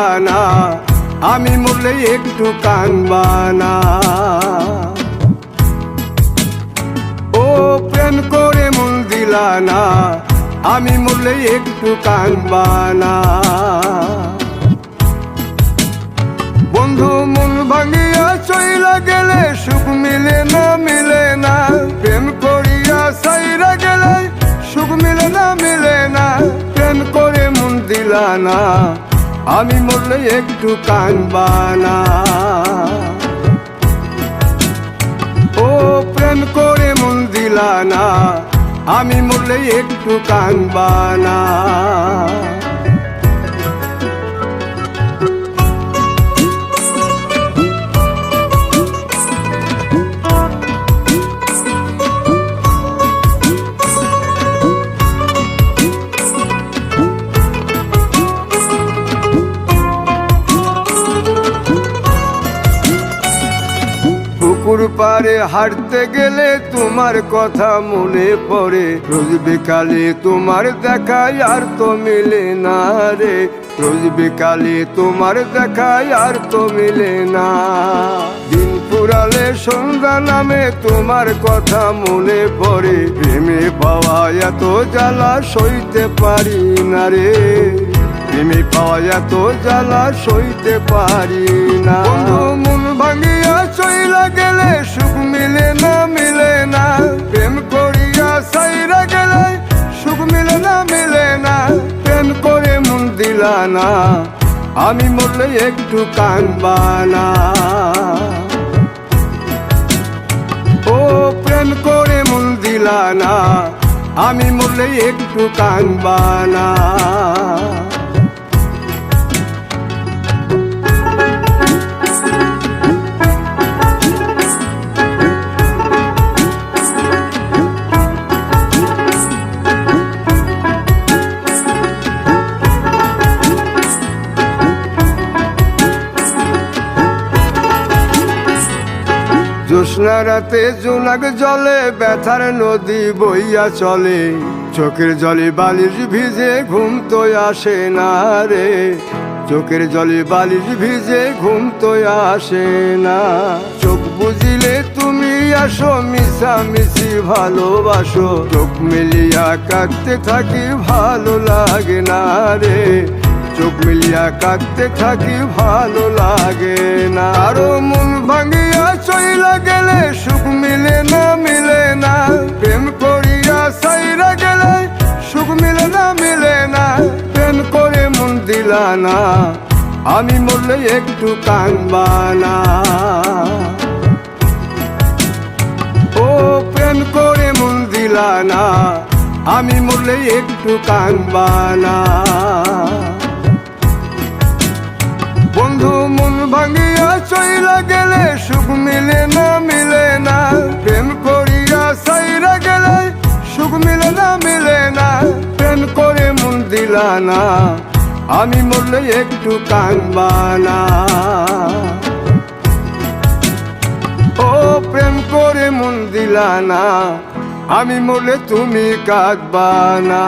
দিলা না, আমি মরলে একটু কানবা না। ও প্রেম করে মন দিলা না, আমি মরলে একটু কানবা না। বন্ধু মন ভাঙিয়া চইলা গেলে সুখ মিলে না, মিলে না। প্রেম করিয়া সাইরা গেলে সুখ মিলে না, মিলে না। প্রেম করে মন দিলা না, আমি মরলে একটু কানবা না। ও প্রেম করে মন দিলা না, আমি মরলে একটু কানবা না। পুকুর পাড়ে হাঁটতে গেলে তোমার কথা মনে পড়ে, রোজ বিকালে তোমার দেখায় আর তো মিলে না রে। রোজ বিকালে তোমার দেখায় আর তো মিলে না। দিন ফুরালে সন্ধ্যা নামে তোমার কথা মনে পড়ে, প্রেমে পাওয়া এত জ্বালা সইতে পারি না রে। প্রেমে পাওয়া এত জ্বালা সইতে পারি না। মন ভাঙিয়া চইলা গেলে সুখ মিলে না, মিলে না। প্রেম করিয়া সাইরা গেলে সুখ মিলে না, মিলে না। প্রেম করে মন দিলা না, আমি মরলে একটু কানবা না। ও প্রেম করে মন দিলা না, আমি মরলে একটু কানবা না। জ্যোৎস্না রাতে জোনাক জলে ব্যথার নদী বইয়া চলে, চোখের জলে বালিশ ভিজে ঘুম তো আসে না রে। চোখের জলে বালিশ ভিজে ঘুম তো আসে না। চোখ বুঝিলে তুমি আসো, মিশামিশি ভালোবাসো। চোখ মিলিয়া কাঁদতে থাকি ভালো লাগে না রে। চোখ মিলিয়া কাঁদতে থাকি ভালো লাগে না। আরো মন ভাঙিয়া চইলা গেলে সুখ মিলে না, মিলে না। প্রেম করিয়া সাইরা গেলে সুখ মিলে না, মিলে না। প্রেম করে মন দিলা না, আমি মরলে একটু কানবা না। ও প্রেম করে মন দিলা না, আমি মরলে একটু কানবা না। বন্ধু মন ভাঙিয়া চইলা গেলে সুখ মিলে না, মিলে না। প্রেম করিয়া সাইরা গেলে সুখ মিলে না, মিলে না। প্রেম করে মন দিলা না, আমি মরলে একটু কানবা না। ও প্রেম করে মন দিলা না, আমি মরলে তুমি কাঁদবা না।